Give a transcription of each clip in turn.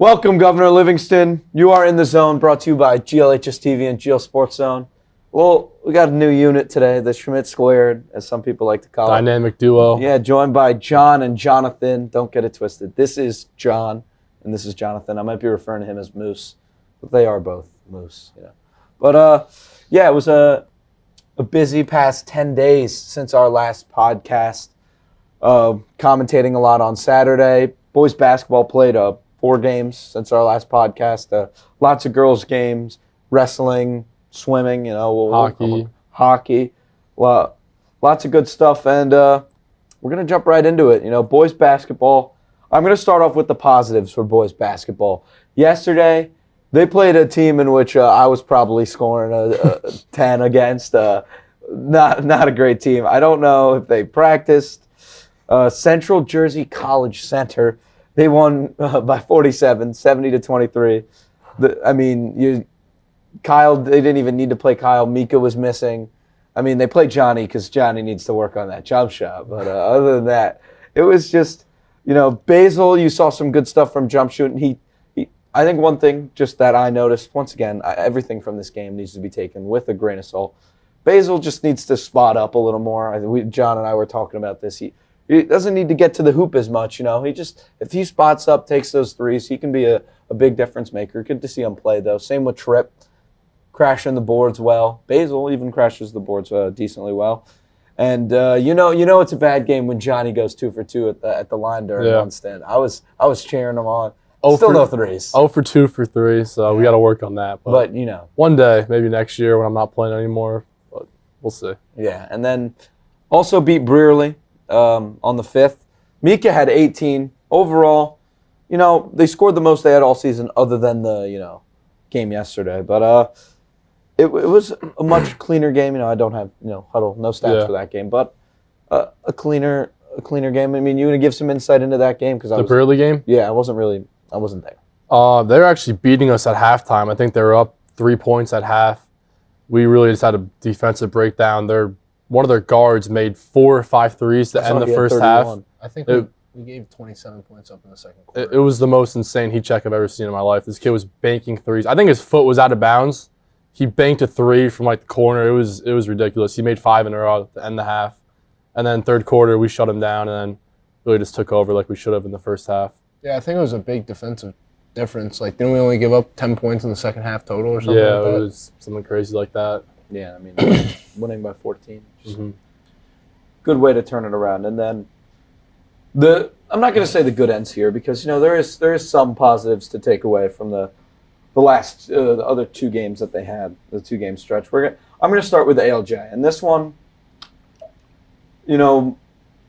Welcome, Governor Livingston. You are in the zone, brought to you by GLHS TV and GL Sports Zone. Well, we got a new unit today, the Schmidt Squared, as some people like to call it. Dynamic duo. Yeah, joined by John and Jonathan. Don't get it twisted. This is John, and this is Jonathan. I might be referring to him as Moose, but they are both Moose. But yeah, it was a busy past 10 days since our last podcast. Commentating a lot on Saturday. Boys basketball played 4 games since our last podcast. Lots of girls' games, wrestling, swimming, hockey. Well, lots of good stuff, and we're going to jump right into it. Boys basketball. I'm going to start off with the positives for boys basketball. Yesterday, they played a team in which I was probably scoring a 10 against. Not a great team. I don't know if they practiced. Central Jersey College Center. They won by 47, 70-23. Kyle, they didn't even need to play Kyle. Mika was missing. They played Johnny because Johnny needs to work on that jump shot. But other than that, it was just, Basil, you saw some good stuff from jump shooting. I think one thing just that I noticed, once again, everything from this game needs to be taken with a grain of salt. Basil just needs to spot up a little more. John and I were talking about this. He doesn't need to get to the hoop as much, He just, if he spots up, takes those threes, he can be a big difference maker. Good to see him play, though. Same with Tripp, crashing the boards well. Basil even crashes the boards decently well. And it's a bad game when Johnny goes 2 for 2 at the line during one stand. I was cheering him on. Still no threes. 0 for 2 for 3, so we got to work on that. But one day, maybe next year when I'm not playing anymore, but we'll see. Yeah, and then also beat Brearley. On the 5th. Mika had 18. Overall, they scored the most they had all season other than the, game yesterday. But it was a much cleaner game. I don't have, huddle, no stats for that game. But a cleaner game. You want to give some insight into that game? The Brearley game? Yeah, I wasn't there. They're actually beating us at halftime. I think they were up 3 points at half. We really just had a defensive breakdown. One of their guards made 4 or 5 threes to end the first half. I think we gave 27 points up in the second quarter. It was the most insane heat check I've ever seen in my life. This kid was banking threes. I think his foot was out of bounds. He banked a 3 from the corner. It was ridiculous. He made 5 in a row to end the half. And then third quarter, we shut him down and then really just took over like we should have in the first half. Yeah, I think it was a big defensive difference. Didn't we only give up 10 points in the second half total or something like that? Yeah, it was something crazy like that. Yeah, winning by 14. Good way to turn it around. And then I'm not going to say the good ends here because there is some positives to take away from the other 2 games that they had, the 2-game stretch. I'm going to start with the ALJ, and this one,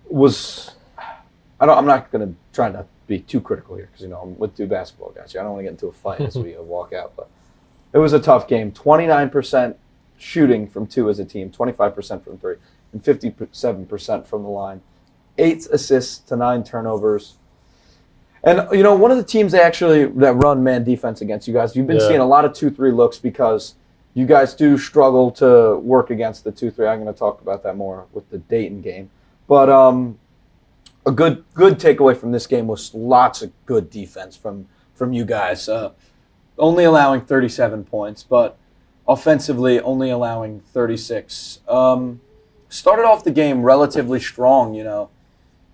was I'm not going to try not be too critical here because I'm with 2 basketball guys here. I don't want to get into a fight as we walk out, but it was a tough game. 29% shooting from 2 as a team, 25% from 3, and 57% from the line. 8 assists to 9 turnovers. And, one of the teams that run man defense against you guys, you've been seeing a lot of 2-3 looks because you guys do struggle to work against the 2-3. I'm going to talk about that more with the Dayton game. But a good takeaway from this game was lots of good defense from you guys. Only allowing 37 points, but offensively only allowing 36. Started off the game relatively strong,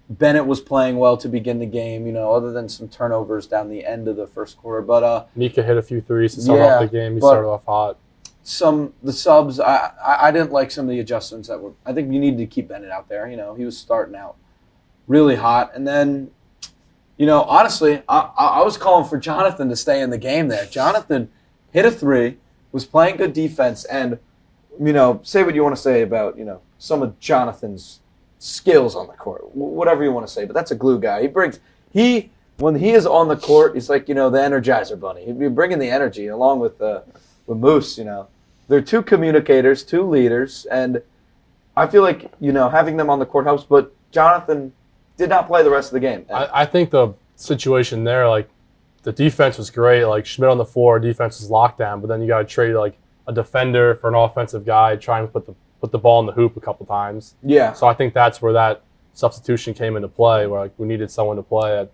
Bennett was playing well to begin the game, other than some turnovers down the end of the first quarter. But Mika hit a few threes to start off the game. He started off hot. The subs, I didn't like some of the adjustments I think you needed to keep Bennett out there. He was starting out really hot. And then, honestly, I was calling for Jonathan to stay in the game there. Jonathan hit a 3, was playing good defense, and, say what you want to say about, some of Jonathan's skills on the court, whatever you want to say, but that's a glue guy. When he is on the court, he's like, the Energizer Bunny. He'd be bringing the energy along with Moose, They're 2 communicators, 2 leaders, and I feel like, having them on the court helps, but Jonathan did not play the rest of the game. I think the situation there, the defense was great. Schmidt on the floor, defense was locked down, but then you got to trade, a defender for an offensive guy, try and put the ball in the hoop a couple times. Yeah. So I think that's where that substitution came into play, where we needed someone to play at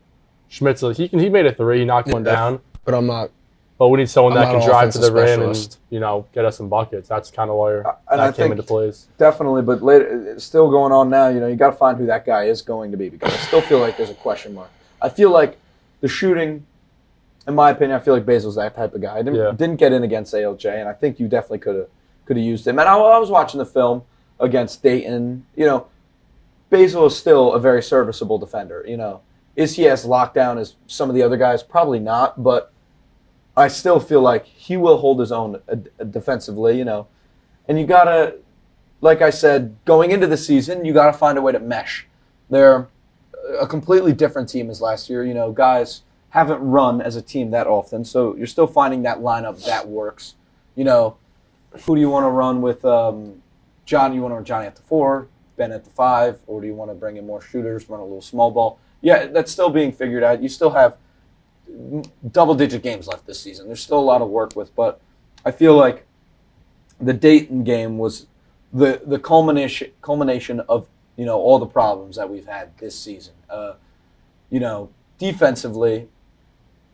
Schmitz, he made a 3, he knocked one down. But I'm not. But we need someone that I'm can not an drive to the offensive rim and, specialist. get us some buckets. That's kind of where And that I came think into place. definitely, but later, it's still going on now. You got to find who that guy is going to be because I still feel like there's a question mark. I feel like the shooting, in my opinion, I feel like Basil's that type of guy. I didn't get in against ALJ, and I think you definitely could have used him. And I was watching the film against Dayton. Basil is still a very serviceable defender. Is he as locked down as some of the other guys? Probably not, but I still feel like he will hold his own defensively. And you gotta, like I said, going into the season, you gotta find a way to mesh. They're a completely different team as last year. Guys haven't run as a team that often, so you're still finding that lineup that works. Who do you want to run with? John, you want to run Johnny at the 4, Ben at the 5, or do you want to bring in more shooters, run a little small ball? Yeah, that's still being figured out. You still have double-digit games left this season. There's still a lot of work with, but I feel like the Dayton game was the culmination of all the problems that we've had this season. Defensively,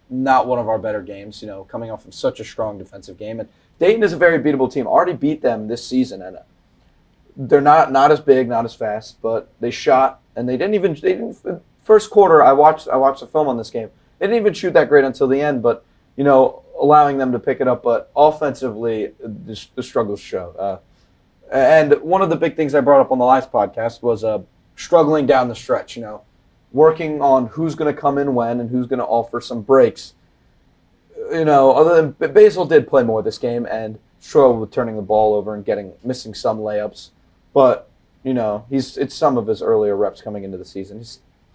not one of our better games. Coming off of such a strong defensive game, and Dayton is a very beatable team. Already beat them this season, and they're not as big, not as fast, but they shot, and they didn't. First quarter, I watched the film on this game. They didn't even shoot that great until the end, but allowing them to pick it up. But offensively, the struggles show. And one of the big things I brought up on the last podcast was struggling down the stretch. Working on who's going to come in when and who's going to offer some breaks. Other than Basil did play more this game and struggled with turning the ball over and missing some layups, but it's some of his earlier reps coming into the season.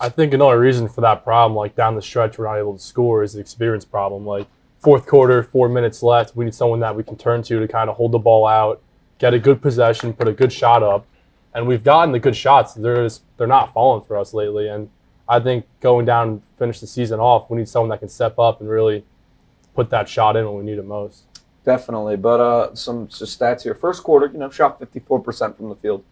I think another reason for that problem, like down the stretch, we're not able to score, is the experience problem. Like fourth quarter, 4 minutes left, we need someone that we can turn to kind of hold the ball out, get a good possession, put a good shot up, and we've gotten the good shots. They're not falling for us lately, and I think going down and finish the season off, we need someone that can step up and really put that shot in when we need it most. Definitely, but some stats here. First quarter, shot 54% from the field.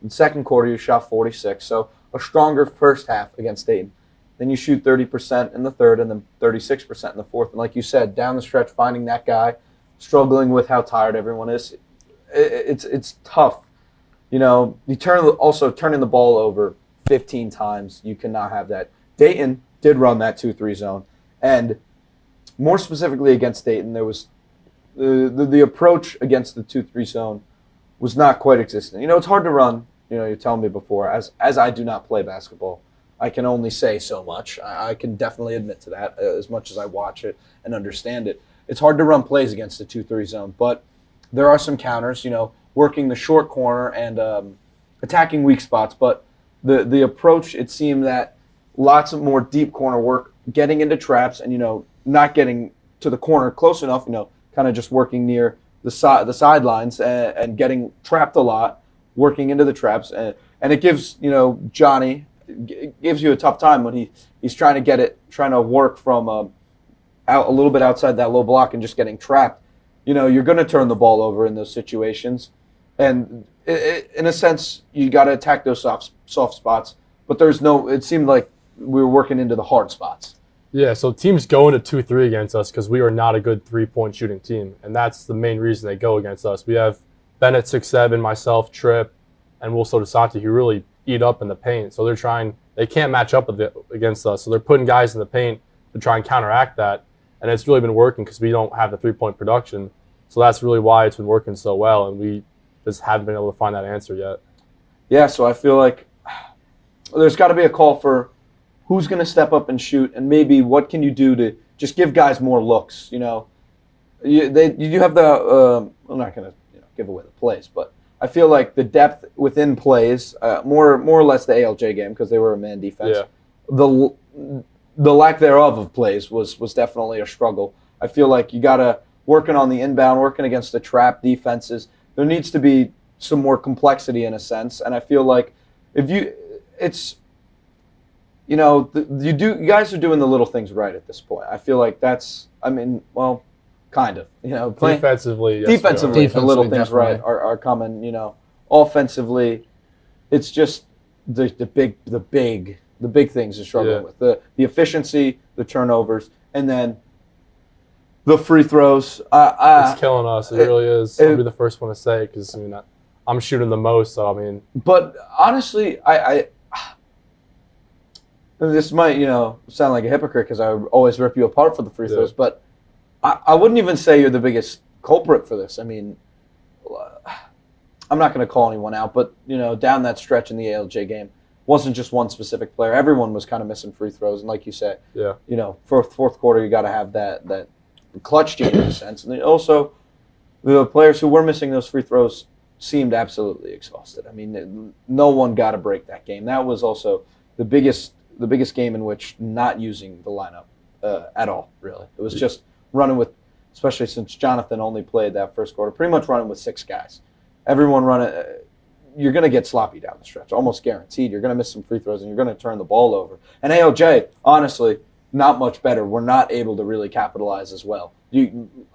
In second quarter, you shot 46%, so a stronger first half against Dayton. Then you shoot 30% in the third and then 36% in the fourth. And like you said, down the stretch, finding that guy, struggling with how tired everyone is, it's tough. You turning the ball over 15 times, you cannot have that. Dayton did run that 2-3 zone, and more specifically against Dayton, there was the approach against the 2-3 zone was not quite existent. It's hard to run. You're telling me before, as I do not play basketball, I can only say so much. I can definitely admit to that as much as I watch it and understand it. It's hard to run plays against the 2-3 zone, but there are some counters, working the short corner and attacking weak spots. But the approach, it seemed that lots of more deep corner work, getting into traps and, not getting to the corner close enough, kind of just working near the sidelines and getting trapped a lot, working into the traps. And it gives, Johnny, it gives you a tough time when he's trying to work from out a little bit outside that low block and just getting trapped. You're going to turn the ball over in those situations. And in a sense, you got to attack those soft spots. But it seemed like we were working into the hard spots. Yeah, so teams go into 2-3 against us because we are not a good three-point shooting team. And that's the main reason they go against us. We have Bennett 6'7", myself, Tripp, and Wilson DeSanti who really eat up in the paint. So they can't match up against us. So they're putting guys in the paint to try and counteract that. And it's really been working because we don't have the three-point production. So that's really why it's been working so well. And we just haven't been able to find that answer yet. Yeah, so I feel like there's got to be a call for who's going to step up and shoot, and maybe what can you do to just give guys more looks. You have the I'm not going to give away the plays, but I feel like the depth within plays, more or less the ALJ game because they were a man defense. Yeah. The lack thereof of plays was definitely a struggle. I feel like you got to working on the inbound, working against the trap defenses. There needs to be some more complexity in a sense, and I feel like you guys are doing the little things right at this point. I feel like kind of. Defensively, the little things right are coming. Offensively, it's just the big the big things you're struggling with. The efficiency, the turnovers, and then the free throws. It's killing us. It really is. I'll be the first one to say it because, I mean, I'm shooting the most, so, I mean. But honestly, this might, sound like a hypocrite because I always rip you apart for the free throws, but I wouldn't even say you're the biggest culprit for this. I mean, I'm not going to call anyone out, but, down that stretch in the ALJ game, wasn't just one specific player. Everyone was kind of missing free throws, and like you said, for fourth quarter, you got to have that clutch game in a sense. And then also, the players who were missing those free throws seemed absolutely exhausted. I mean, no one got a break that game. That was also the biggest game in which not using the lineup at all, really. It was just running with, especially since Jonathan only played that first quarter, pretty much running with 6 guys. Everyone running, you're going to get sloppy down the stretch, almost guaranteed. You're going to miss some free throws, and you're going to turn the ball over. And ALJ, honestly, not much better. We're not able to really capitalize as well.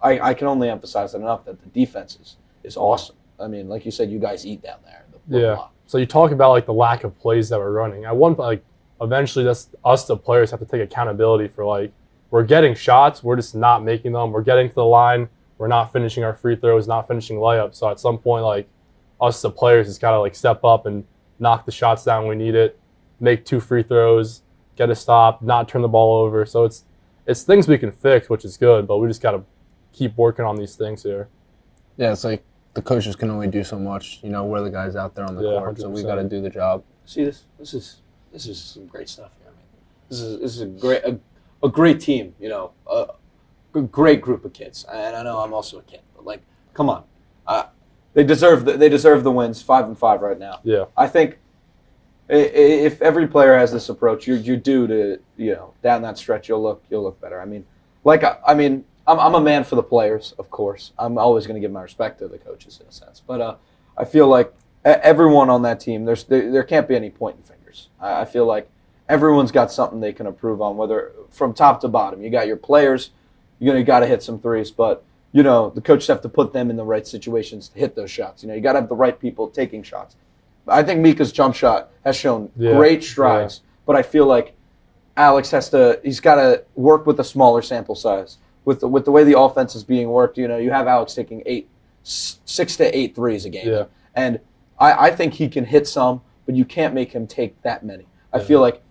I can only emphasize that enough that the defense is awesome. I mean, like you said, you guys eat down there. Block. So you talk about, like, the lack of plays that we're running. At one point, like, eventually that's us, the players, have to take accountability for, like, we're getting shots, we're just not making them. We're getting to the line, we're not finishing our free throws, not finishing layups. So at some point, like, us, the players, just got to, like, step up and knock the shots down when we need it, make 2 free throws, get a stop, not turn the ball over. So it's things we can fix, which is good, but we just got to keep working on these things here. Yeah, it's like the coaches can only do so much. We're the guys out there on the court, 100%. So we got to do the job. See, this is some great stuff here. I mean, this is a great team. A great group of kids. And I know I'm also a kid, but, like, come on, they deserve the wins. 5-5 right now. Yeah, I think if every player has this approach, you're due to down that stretch you'll look better. I mean, I'm a man for the players, of course. I'm always going to give my respect to the coaches in a sense, but I feel like everyone on that team, there can't be any pointing fingers. I feel like everyone's got something they can improve on, whether from top to bottom. You got your players, you got to hit some threes, but the coaches have to put them in the right situations to hit those shots. You got to have the right people taking shots. I think Mika's jump shot has shown great strides, but I feel like Alex he's got to work with a smaller sample size. With the way the offense is being worked, you have Alex taking 6 to 8 threes a game. Yeah. And I think he can hit some, but you can't make him take that many. I feel like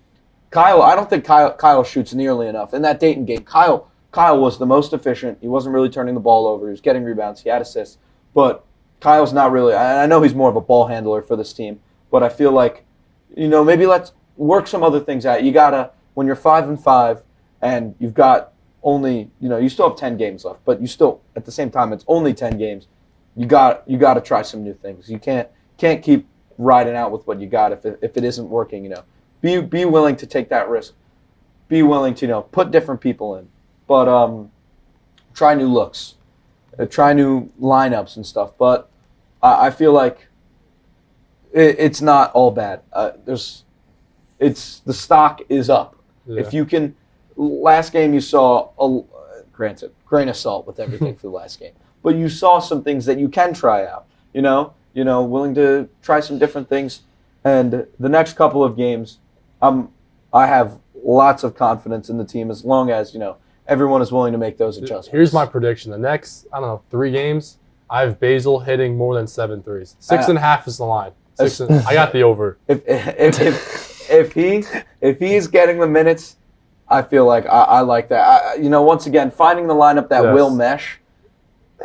I don't think Kyle shoots nearly enough. In that Dayton game, Kyle was the most efficient. He wasn't really turning the ball over. He was getting rebounds. He had assists. But Kyle's not really – I know he's more of a ball handler for this team, but I feel like, maybe let's work some other things out. You got to – when you're 5-5 and you've got only – you still have 10 games left, but you still – at the same time, it's only 10 games. You got to try some new things. You can't keep riding out with what you got if it isn't working, Be willing to take that risk. Be willing to, put different people in. But try new looks. Try new lineups and stuff. But I feel like it's not all bad. The stock is up. Yeah. If you can, last game you saw, granted, grain of salt with everything for the last game. But you saw some things that you can try out, willing to try some different things. And the next couple of games, I have lots of confidence in the team as long as, everyone is willing to make those adjustments. Here's my prediction. The next, 3 games, I have Basil hitting more than 7 threes. 6.5 is the line. I got the over. If he's getting the minutes, I feel like I like that. Once again, finding the lineup that will mesh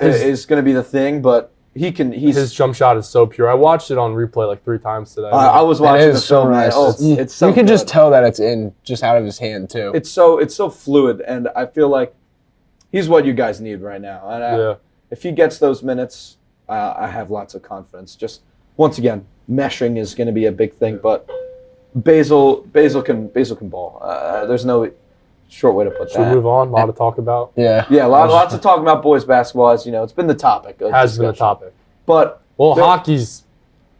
is going to be the thing, but his jump shot is so pure. I watched it on replay like 3 times today. I was watching the film. Nice. It's so you can good. just tell that it's in just out of his hand too. It's so fluid, and I feel like he's what you guys need right now. And if he gets those minutes, I have lots of confidence. Just once again, meshing is going to be a big thing, but Basil can ball. There's no short way to put that. Should we move on? A lot to talk about. Yeah, lots to talk about boys basketball. As it's been the topic. Has been the topic. But hockey's.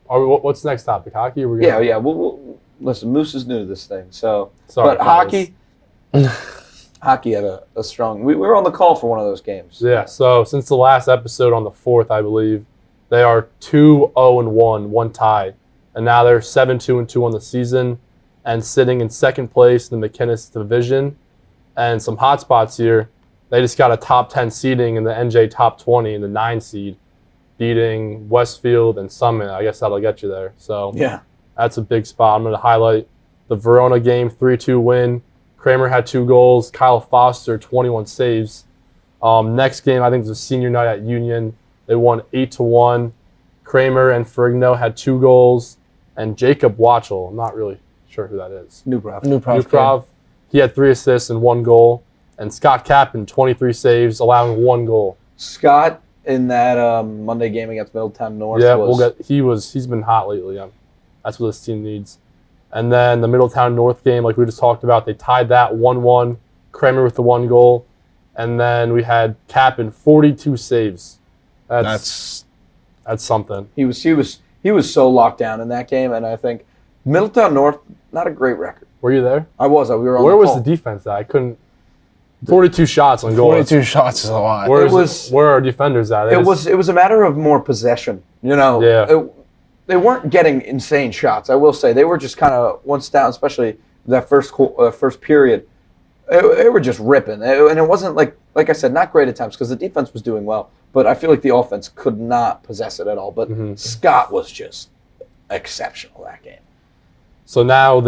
What's the next topic? Hockey? Or yeah. We'll listen. Moose is new to this thing, so. Sorry, but hockey. Hockey had a strong. We were on the call for one of those games. Yeah. So since the last episode on the 4th, I believe, they are 2-0-1, one tie, and now they're 7-2-2 on the season. and sitting in second place in the McInnes division. And some hot spots here. They just got a top 10 seeding in the NJ top 20 in the 9 seed, beating Westfield and Summit. I guess that'll get you there. So Yeah. that's a big spot. I'm going to highlight the Verona game, 3-2 win. Kramer had 2 goals. Kyle Foster, 21 saves. Next game, I think it was a senior night at Union. They won 8-1. Kramer and Ferrigno had 2 goals. And Jacob Watchell, I'm not really sure who that is. Nuprov. He had 3 assists and 1 goal. And Scott Kappen, 23 saves, allowing 1 goal. Scott in that Monday game against Middletown North. Yeah, he's been hot lately. That's what this team needs. And then the Middletown North game, like we just talked about, they tied that 1-1. Kramer with the 1 goal. And then we had Kappen, 42 saves. That's something. He was so locked down in that game, and I think Middletown North, not a great record. Were you there? I was. We were on Where the was call. the defense at? I couldn't. 42 shots on goal. 42 shots is a lot. Where are our defenders at? It was a matter of more possession. They weren't getting insane shots. I will say they were just kind of once down, especially that first period. They were just ripping, and it wasn't like I said, not great attempts because the defense was doing well, but I feel like the offense could not possess it at all. But Scott was just exceptional that game. So now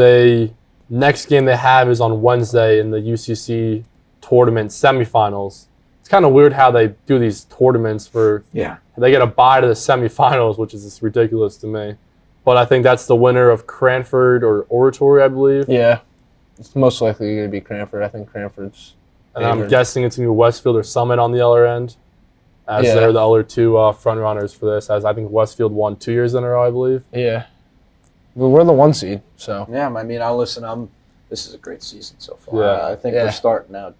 next game they have is on Wednesday in the UCC tournament semifinals. It's kind of weird how they do these tournaments they get a bye to the semifinals, which is just ridiculous to me. But I think that's the winner of Cranford or Oratory, I believe. Yeah. It's most likely going to be Cranford. I think Cranford's And I'm guessing it's going to be Westfield or Summit on the other end, as they're the other 2 front runners for this, as I think Westfield won 2 years in a row, I believe. Yeah. Well, we're the 1 seed, so. Yeah, I mean, this is a great season so far. Yeah. I think we're starting out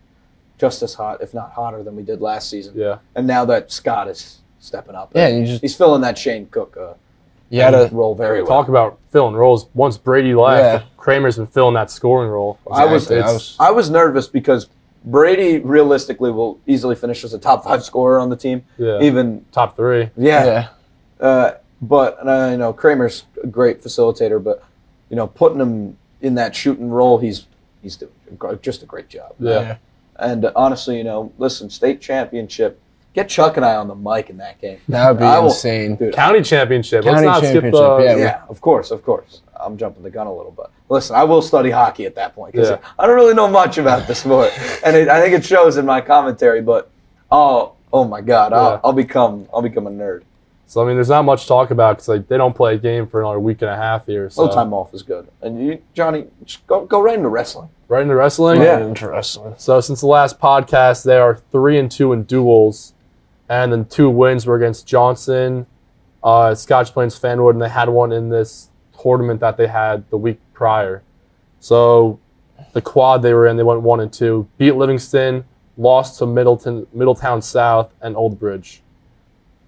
just as hot, if not hotter, than we did last season. Yeah. And now that Scott is stepping up, Yeah, he's filling that Shane Cook role very well. Talk about filling roles. Once Brady left, Kramer's been filling that scoring role. I was nervous because Brady realistically will easily finish as a top 5 scorer on the team. Yeah. Even top 3. Yeah. But I know Kramer's a great facilitator, but putting him in that shooting role, he's doing just a great job. Yeah. And honestly, listen, state championship. Get Chuck and I on the mic in that game. That would be insane. Dude, County championship. County Let's not championship, skip yeah, of course. I'm jumping the gun a little bit. Listen, I will study hockey at that point because I don't really know much about the sport, and I think it shows in my commentary. But oh my God, I'll become a nerd. So I mean, there's not much to talk about because they don't play a game for another week and a half here. So. A little time off is good. And you, Johnny, just go right into wrestling. Right into wrestling. Yeah. Into wrestling. So since the last podcast, they are 3-2 in duels, and then 2 wins were against Johnson, Scotch Plains Fanwood, and they had one in this tournament that they had the week prior. So the quad they were in, they went 1-2, beat Livingston, lost to Middletown South, and Old Bridge.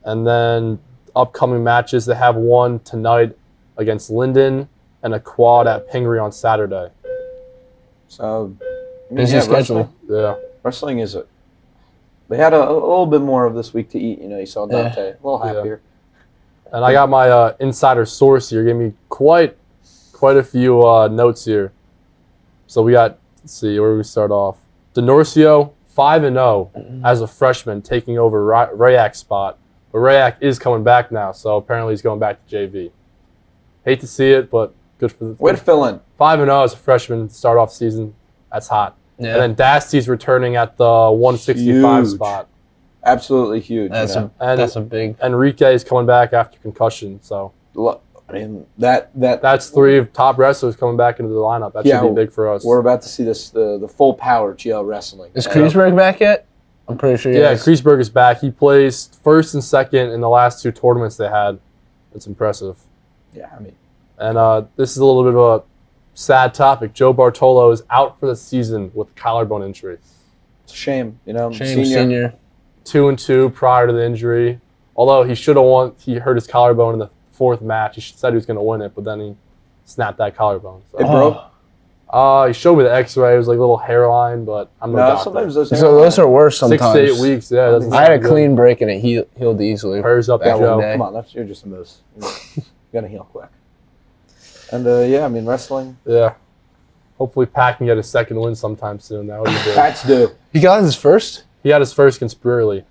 And then upcoming matches, they have one tonight against Linden and a quad at Pingree on Saturday. So busy schedule. Wrestling is they had a little bit more of this week to eat. You saw Dante a little happier. And I got my insider source here. Gave me quite a few notes here. So we got, let's see, where do we start off? DeNorcio, 5-0 as a freshman, taking over Rayak's spot. But Rayak is coming back now, so apparently he's going back to JV. Hate to see it, but good for the way to fill in. 5-0 as a freshman, start off season. That's hot. Yeah. And then Dasty's returning at the 165 spot. Absolutely huge. That's a big. Enrique is coming back after concussion, so. I mean that's 3 top wrestlers coming back into the lineup. That should be big for us. We're about to see the full power GL wrestling. Is Kreisberg back yet? I'm pretty sure. Yeah, Kreisberg is back. He plays first and second in the last 2 tournaments they had. It's impressive. Yeah, I mean. And this is a little bit of a sad topic. Joe Bartolo is out for the season with collarbone injury. It's a shame, Senior. 2-2 prior to the injury. Although he should have won, he hurt his collarbone in the 4th match. He said he was going to win it, but then he snapped that collarbone. So. It broke? He showed me the X-ray. It was like a little hairline, but I'm no doctor. Sometimes those are worse sometimes. 6 to 8 weeks, yeah. I had a clean break and it healed easily. Hers up that to Joe. Come on, you're just a moose. You got to heal quick. And, I mean, wrestling. Yeah. Hopefully, Pat can get a second win sometime soon. That would be good. Pats do. He got his first? He had his first against Brewerly.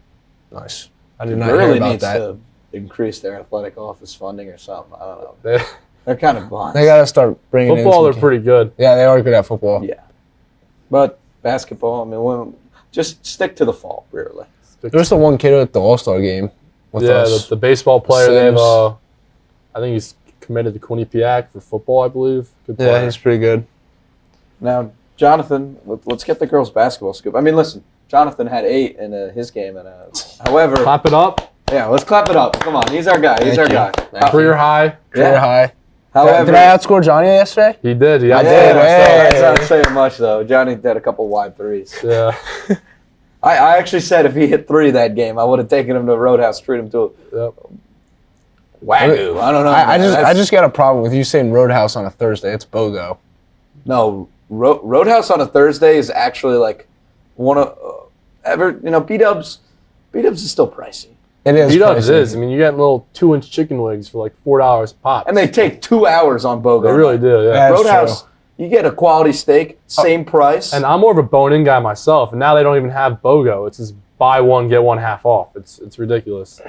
Nice. I did not hear Really about needs that. to increase their athletic office funding or something. I don't know. They, They're kind of blind. They got to start bringing football, in they're pretty good. Yeah, they are good at football. Yeah. But basketball, I mean, just stick to the fall, really. There's the one kid at the All-Star game with Yeah, us. the baseball player. They have, Sims. I think he's committed to Quinnipiac for football, I believe. Good player. Yeah, he's pretty good. Now, Jonathan, let's get the girls' basketball scoop. I mean, listen, Jonathan had 8 in his game. However, Clap it up. yeah, let's clap it up. Come on, he's our guy. He's Thank our you. guy. Thank Career high. Career high. However, Did I outscore Johnny yesterday? He did. He I got did. Hey. That's not saying much, though. Johnny did a couple wide threes. Yeah. I actually said if he hit 3 that game, I would have taken him to Roadhouse, treat him to Yep. a wagyu. I don't know. I just got a problem with you saying Roadhouse on a Thursday. It's BOGO. No, Roadhouse on a Thursday is actually like one of B-Dubs is still pricey. It is. B-Dubs pricey. is. I mean, you get little 2-inch chicken wings for like $4 pop. And they take 2 hours on BOGO. They really do, yeah. That's Roadhouse, you get a quality steak, same price. And I'm more of a bone-in guy myself, and now they don't even have BOGO. It's just buy one, get one half off. It's ridiculous.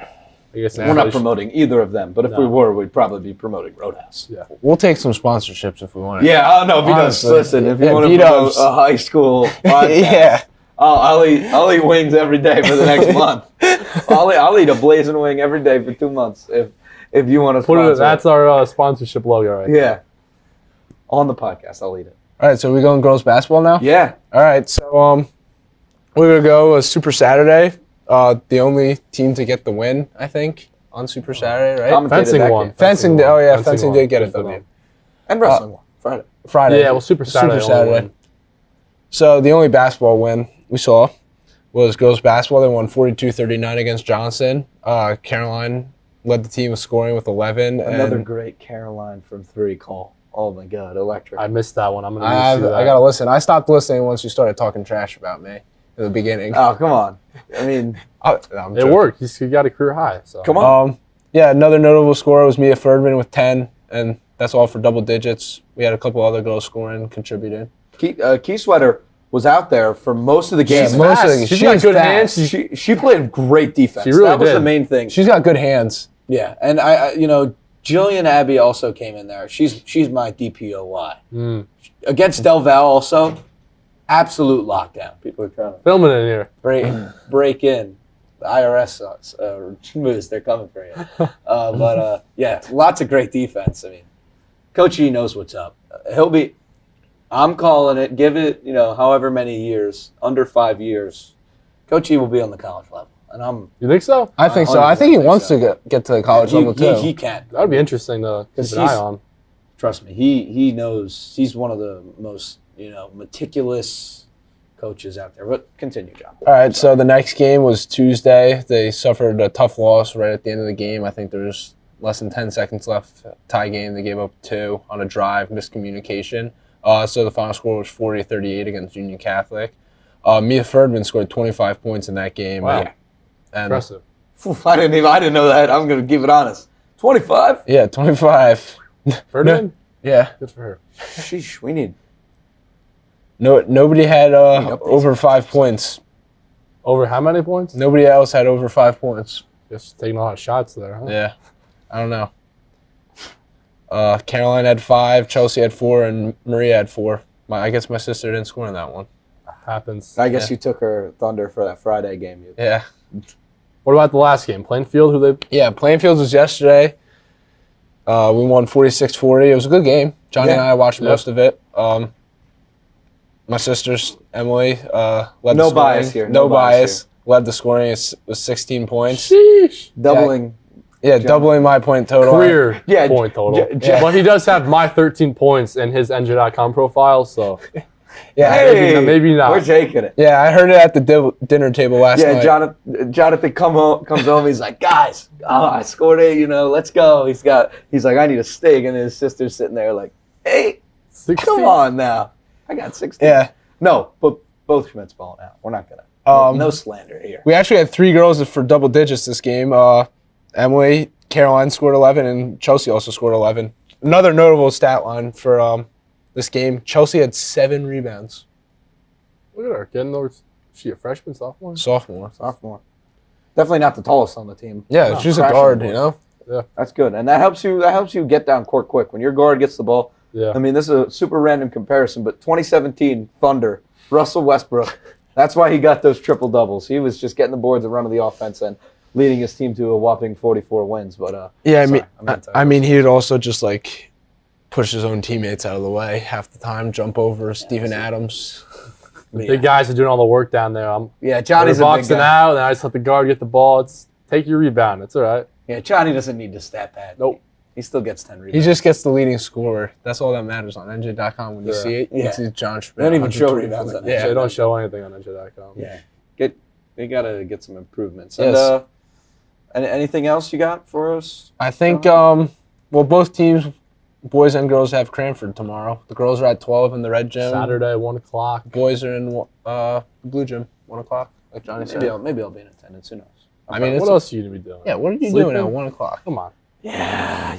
I guess We're not promoting either of them, but if we were, we'd probably be promoting Roadhouse. Yeah. We'll take some sponsorships if we want. Yeah, no, B-Dubs. Honestly. Listen, if you Yeah, want to B-Dubs. promote a high school podcast, Yeah. I'll eat wings every day for the next month. I'll eat a blazing wing every day for 2 months if you want to sponsor. That's our sponsorship logo right there. Yeah. On the podcast, I'll eat it. All right, so we going girls basketball now? Yeah. All right, so we're gonna go Super Saturday. The only team to get the win, I think, on Super Saturday, right? Commentated Fencing that won. game. Fencing. won. Oh yeah, Fencing fencing won. did get a Fencing W. won. And wrestling won Friday. Friday. Yeah, well, Super Saturday. Super only Saturday. won. So the only basketball win we saw was girls basketball. They won 42-39 against Johnson. Caroline led the team with scoring with 11. Another and great Caroline from 3 call. Oh my God, electric. I missed that one. I'm going I to that. gotta listen. I stopped listening once you started talking trash about me in the beginning. Oh, come on. I mean, I'm It joking. worked. He got a career high. So. come on. Yeah, another notable scorer was Mia Ferdman with 10, and that's all for double digits. We had a couple other girls scoring, contributing. Key Sweater was out there for most of the game. Yeah, most of the- She's she got was good fast. hands. She played great defense. She really that was did. the main thing. She's got good hands. Yeah, and I Jillian Abbey also came in there. She's my DPOY. Against Del Val also, absolute lockdown. People are trying to Filming in here. break in. The IRS moves, they're coming for you. But yeah, lots of great defense. I mean, Coach E knows what's up. I'm calling it. Give it, however many years, under 5 years, Coach E will be on the college level. And You think so? I think so. I think he wants to get to the college level too. he can. That would be interesting to keep an eye on. Trust me, he knows. He's one of the most meticulous coaches out there. But continue, John. All right, so the next game was Tuesday. They suffered a tough loss right at the end of the game. I think there's less than 10 seconds left. Tie game. They gave up 2 on a drive, miscommunication. So the final score was 40-38 against Union Catholic. Mia Ferdman scored 25 points in that game. Wow. And Impressive. I didn't know that. I'm gonna give it honest. 25. yeah, 25. Ferdinand? Yeah. Good for her. Sheesh, we need. Nobody had updates. over 5 points. Over how many points? Nobody else had over 5 points. Just taking a lot of shots there, huh? Yeah. I don't know. Caroline had 5, Chelsea had 4, and Maria had 4. I guess my sister didn't score in that one. Happens. I guess you took her thunder for that Friday game. Yeah. What about the last game? Plainfield, who they... Yeah, Plainfield was yesterday. We won 46-40. It was a good game. Johnny and I watched most of it. My sister's, Emily, led the scoring. No bias here. No bias. Led the scoring. It was 16 points. Sheesh. Doubling. Yeah, doubling my point total. Career Yeah, point total. yeah. But he does have my 13 points in his NJ.com profile, so Yeah, Hey, maybe not. We're taking it. yeah, I heard it at the dinner table last Yeah, night. Jonathan comes home. He's like, guys, I scored it. Let's go. He's like, I need a steak, and his sister's sitting there like, hey, 16? come on now, I got 16. Yeah. No, but both Schmidt's balling out. We're not gonna. No slander here. We actually had 3 girls for double digits this game. Emily, Caroline scored 11, and Chelsea also scored 11. Another notable stat line for this game. Chelsea had 7 rebounds. Look at her getting those. Is she a freshman, sophomore? Sophomore. Definitely not the tallest on the team. Yeah, No, she's a crashing guard, the you boards. know? That's good, and that helps you get down court quick. When your guard gets the ball, Yeah. I mean, this is a super random comparison, but 2017 Thunder, Russell Westbrook, that's why he got those triple doubles. He was just getting the boards and running the offense and leading his team to a whopping 44 wins. But Yeah, I mean, he would also just like push his own teammates out of the way half the time, jump over Steven Adams. Big guys are doing all the work down there. yeah, Johnny's They're a big boxing guy. out, and I just let the guard get the ball. Take your rebound. It's all right. Yeah, Johnny doesn't need to stat pad. Nope. He still gets 10 rebounds. He just gets the leading scorer. That's all that matters on NJ.com. When you Yeah. see it, you Yeah. see John Schmidt. They don't even show 120 rebounds on Yeah. They don't show anything on NJ.com. Yeah, they gotta get some improvements. Yes. And anything else you got for us? I think, well, both teams, boys and girls, have Cranford tomorrow. The girls are at 12 in the red gym. Saturday, 1 o'clock. Boys are in the blue gym, 1 o'clock, like Johnny said. Maybe I'll be in attendance. Who knows? I mean, What else are you going to be doing? Yeah, what are you Sleeping? doing at 1 o'clock? Come on. Yeah.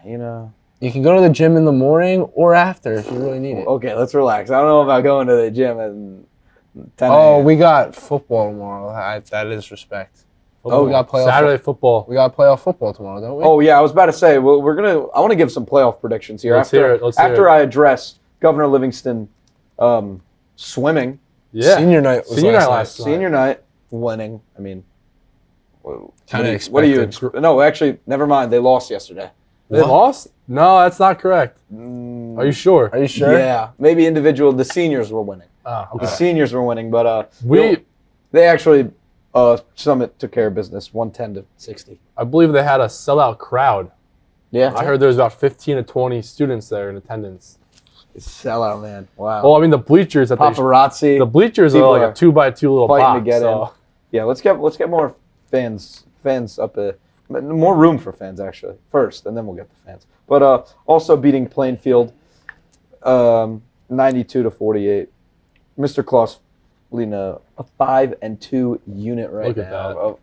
You know. You can go to the gym in the morning or after if you really need it. Okay, let's relax. I don't know about going to the gym at 10 Oh, a.m. we got football tomorrow. That is respect. Football. we got playoff. Saturday football. We got playoff football tomorrow, don't we? Oh yeah, I was about to say. Well, I want to give some playoff predictions here. Let's hear it. Let's hear after it. I address Governor Livingston swimming. Yeah. Senior night was Senior night last last night. Senior night winning. I mean, Kinda what do you? expected. No, actually, never mind. They lost yesterday. They lost? No, that's not correct. Are you sure? Are you sure? Yeah, maybe the seniors were winning. Oh, The okay. seniors were winning, but We, they actually Summit took care of business, 110-60. I believe they had a sellout crowd. Yeah, I heard there was about 15 to 20 students there in attendance. it's sellout, man. Wow. Well, I mean, the bleachers that Paparazzi. the bleachers are People like are a 2x2 little fighting box. to get so. Yeah, let's get more fans up more room for fans actually first, and then we'll get the fans. But also beating Plainfield, 92-48. Mr. Kloss leading a 5-2 unit right Look at now. that. Oh,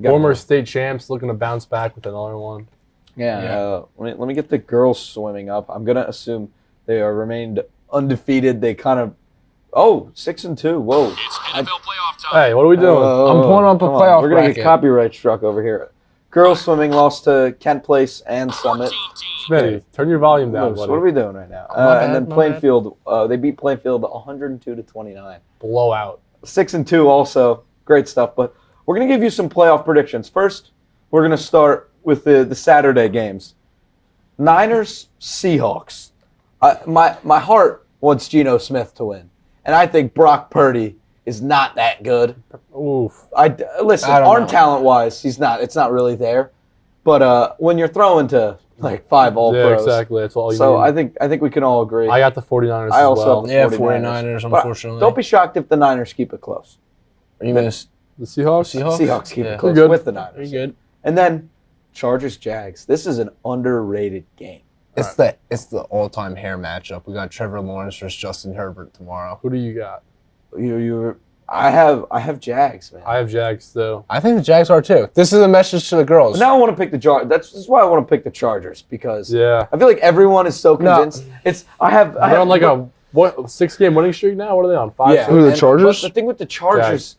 Former state champs looking to bounce back with another one. Yeah. Let me get the girls swimming up. I'm gonna assume they are remained undefeated. They kind of 6-2. Whoa. It's NFL playoff time. Hey, what are we doing? I'm pulling up a Come on, playoff We're gonna bracket. get copyright struck over here. Girls swimming lost to Kent Place and Summit. 14 teams. Schmitty, turn your volume down, Lewis, buddy. what are we doing right now? My And bad, then my Plainfield, they beat Plainfield 102-29. Blowout. 6-2 also, great stuff. But we're gonna give you some playoff predictions. First, we're gonna start with the Saturday games. Niners, Seahawks. My heart wants Geno Smith to win, and I think Brock Purdy is not that good. Oof. Listen, I don't arm know. talent wise, he's not. It's not really there. But when you're throwing to like 5 all Yeah, pros, exactly. That's all you so need. I think we can all agree. I got the 49ers I as also well. have the Yeah, 49ers. 49ers, But unfortunately. don't be shocked if the Niners keep it close. Are you going to The Seahawks? Seahawks keep Yeah. it close You're good. with the You're Niners. good. And then Chargers Jags. This is an underrated game. It's the all-time hair matchup. We got Trevor Lawrence versus Justin Herbert tomorrow. Who do you got? I have Jags, man. I have Jags, though. I think the Jags are too. This is a message to the girls. But now I want to pick the Chargers. This is why I want to pick the Chargers because Yeah. I feel like everyone is so convinced. I have They're on like a 6-game winning streak now? What are they on? 5? Yeah. Who, the and- Chargers? But the thing with the Chargers,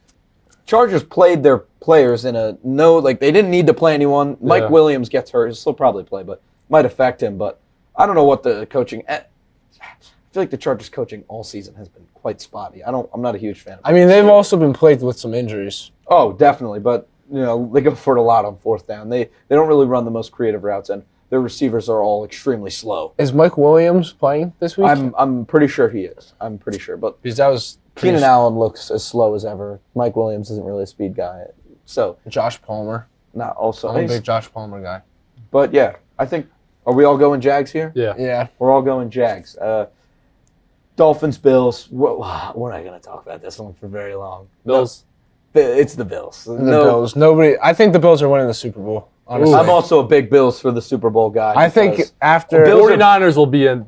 Chargers played their players in a they didn't need to play anyone. Mike Yeah. Williams gets hurt. He'll still probably play, but might affect him. But I don't know what the coaching. I feel like the Chargers coaching all season has been quite spotty. I'm not a huge fan. I mean, they've also been plagued with some injuries. Oh, definitely. But they go for it a lot on fourth down. They don't really run the most creative routes, and their receivers are all extremely slow. Is Mike Williams playing this week? I'm pretty sure he is. I'm pretty sure, but Because that was Keenan Allen looks as slow as ever. Mike Williams isn't really a speed guy, so Josh Palmer. not also. I'm a big Josh Palmer guy. But yeah, I think. Are we all going Jags here? Yeah. Yeah. We're all going Jags. Dolphins, Bills. We're not going to talk about this one for very long. Bills. It's the Bills. The Bills. I think the Bills are winning the Super Bowl. Honestly. I'm also a big Bills for the Super Bowl guy. I think because after Bills are- 49ers will be in.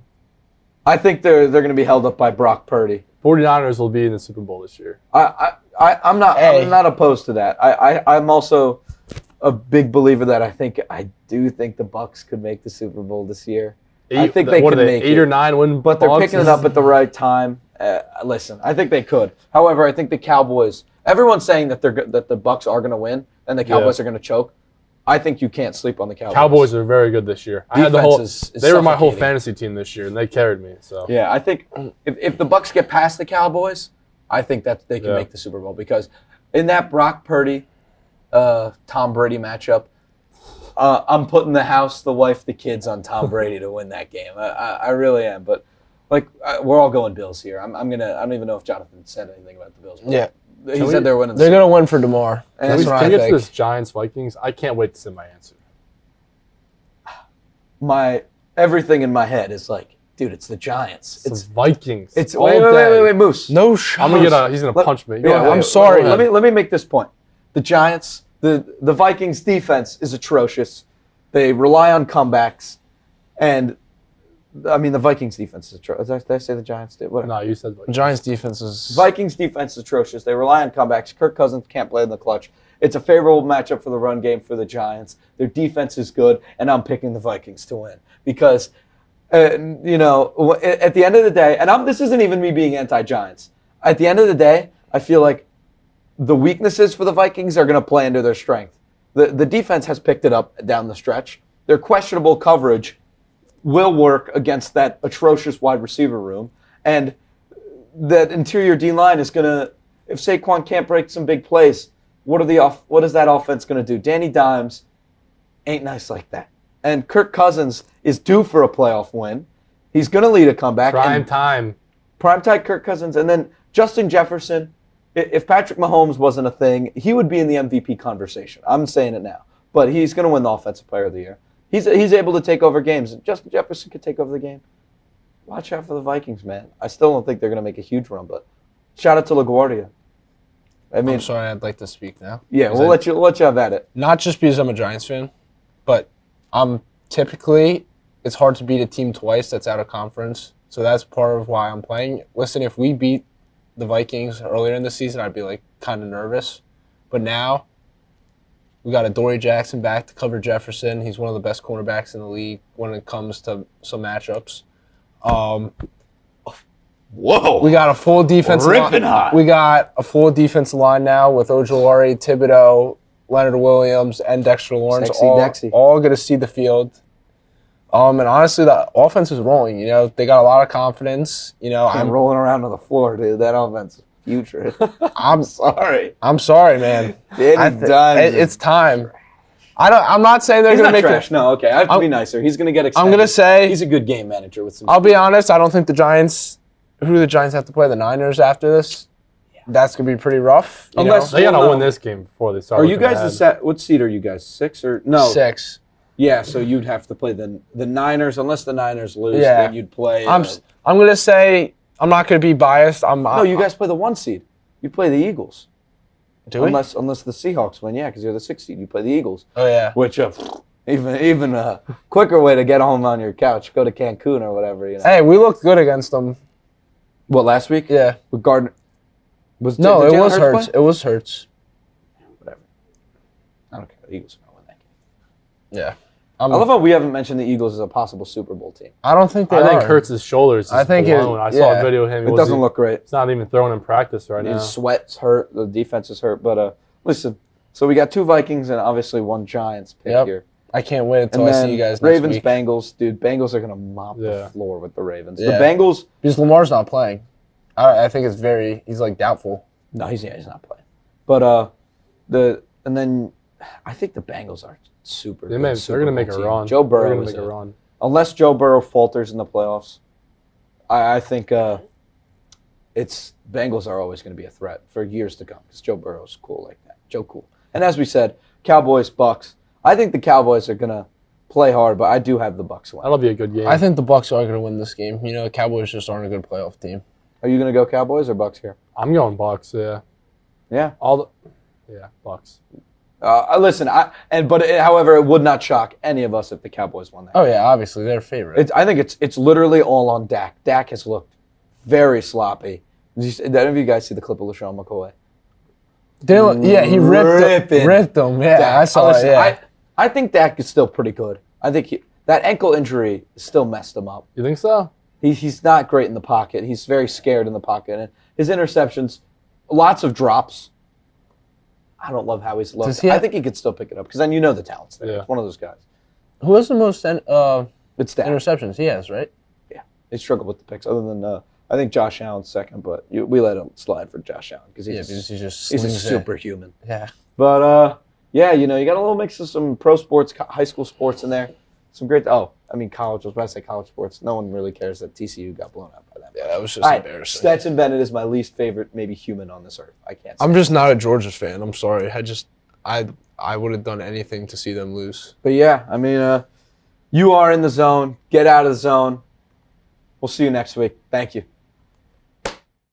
I think they're going to be held up by Brock Purdy. 49ers will be in the Super Bowl this year. I'm not opposed to that. I'm also a big believer that I do think the Bucs could make the Super Bowl this year. I think they what can are they, make 8 or 9 win, but they're Bucks picking it up at the right time. Listen, I think they could. However, I think the Cowboys. Everyone's saying that that the Bucks are going to win and the Cowboys are going to choke. I think you can't sleep on the Cowboys. Cowboys are very good this year. I had they were my whole fantasy team this year, and they carried me. So yeah, I think if the Bucks get past the Cowboys, I think that they can make the Super Bowl because in that Brock Purdy, Tom Brady matchup, I'm putting the house, the wife, the kids on Tom Brady to win that game. I really am. But we're all going Bills here. I don't even know if Jonathan said anything about the Bills. Yeah. He said they're winning. They're going to win for DeMar. Can we get to this Giants-Vikings? I can't wait to see my answer. Everything in my head is like, dude, it's the Giants. It's Vikings. It's wait, Moose. No shot. He's gonna punch me. Yeah, I'm sorry. Let me make this point. The Giants, the Vikings defense is atrocious. They rely on comebacks, and I mean the Vikings defense is atrocious. Did I say the Giants did? Whatever. No, you said Vikings. Giants defense is... Vikings defense is atrocious. They rely on comebacks. Kirk Cousins can't play in the clutch. It's a favorable matchup for the run game for the Giants. Their defense is good, and I'm picking the Vikings to win because, at the end of the day, and this isn't even me being anti-Giants. At the end of the day, I feel like the weaknesses for the Vikings are going to play into their strength. The defense has picked it up down the stretch. Their questionable coverage will work against that atrocious wide receiver room, and that interior D-line is going to, if Saquon can't break some big plays, what is that offense going to do? Danny Dimes ain't nice like that. And Kirk Cousins is due for a playoff win. He's going to lead a comeback. Prime time Kirk Cousins. And then Justin Jefferson, if Patrick Mahomes wasn't a thing, he would be in the MVP conversation. I'm saying it now. But he's going to win the Offensive Player of the Year. He's able to take over games. Justin Jefferson could take over the game. Watch out for the Vikings, man. I still don't think they're going to make a huge run, but shout out to LaGuardia. I'm sorry, I'd like to speak now. Yeah, we'll let you have at it. Not just because I'm a Giants fan, but it's hard to beat a team twice that's out of conference. So that's part of why I'm playing. Listen, if we beat the Vikings earlier in the season, I'd be kind of nervous. But now we got Adoree Jackson back to cover Jefferson. He's one of the best cornerbacks in the league when it comes to some matchups. Whoa! We got a full defensive line. We got a full defensive line now with Ojulari, Thibodeau, Leonard Williams, and Dexter Lawrence all going to see the field. And honestly, the offense is rolling. They got a lot of confidence. I'm rolling around on the floor, dude. That offense is future. I'm sorry. I'm sorry, man. It's time. I'm not saying they're going to make trash. No, okay. I have to be nicer. He's going to get extended. I'm going to say he's a good game manager with some. I'll be honest. I don't think the Giants. Who do the Giants have to play? The Niners after this. Yeah. That's going to be pretty rough. Unless they got to win this game before they start. Are you guys what seed are you guys? 6 or no? 6. Yeah, so you'd have to play the Niners. Unless the Niners lose, then you'd play. I'm going to say I'm not going to be biased. No, you guys play the 1 seed. You play the Eagles. Do we? Unless the Seahawks win, because you're the 6 seed. You play the Eagles. Oh yeah. Which even a quicker way to get home on your couch, go to Cancun or whatever. Hey, we looked good against them. What, last week? Yeah. With Gardner. It was Hurts. It was Hurts. Whatever. I don't care. The Eagles are going to win that game. Yeah. I love how we haven't mentioned the Eagles as a possible Super Bowl team. I don't think they are. I think Hurts' shoulders is blown. I saw a video of him. It doesn't look great. It's not even throwing in practice right now. His sweat's hurt. The defense is hurt. But listen, so we got 2 Vikings and obviously 1 Giants pick here. I can't wait until I see you guys next Ravens, week. Bengals. Dude, Bengals are going to mop the floor with the Ravens. Yeah. The Bengals. Because Lamar's not playing. I think it's he's doubtful. No, he's not playing. But and then I think the Bengals are super good. They're going to make a run. Joe Burrow is a run. Unless Joe Burrow falters in the playoffs, I think Bengals are always going to be a threat for years to come because Joe Burrow's cool like that. Joe cool. And as we said, Cowboys, Bucks. I think the Cowboys are going to play hard, but I do have the Bucks win. That'll be a good game. I think the Bucks are going to win this game. The Cowboys just aren't a good playoff team. Are you going to go Cowboys or Bucks here? I'm going Bucks, yeah. Yeah? Bucks. Listen, however, it would not shock any of us if the Cowboys won that. Oh, yeah, obviously, they're favorite. I think it's literally all on Dak. Dak has looked very sloppy. Did any of you guys see the clip of LaShawn McCoy? He ripped him. Yeah, Dak. I saw it, yeah. I think Dak is still pretty good. I think That ankle injury still messed him up. You think so? He's not great in the pocket. He's very scared in the pocket. And his interceptions, lots of drops. I don't love how he's looked. I think he could still pick it up because then you know the talent's there. Yeah. It's one of those guys. Who has the most It's Dak. interceptions? He has, right? Yeah, they struggle with the picks. Other than I think Josh Allen's second, but we let him slide for Josh Allen because Because he just he's a slings it. superhuman. Yeah. But yeah, you got a little mix of some pro sports, high school sports in there. Some great. Oh, I mean college. I was about to say college sports. No one really cares that TCU got blown out by that. Yeah, that was just All right, embarrassing. Stetson Bennett is my least favorite, maybe human on this earth. I can't. I'm just not a Georgia fan. I'm sorry. I would have done anything to see them lose. But yeah, I mean, you are in the zone. Get out of the zone. We'll see you next week. Thank you.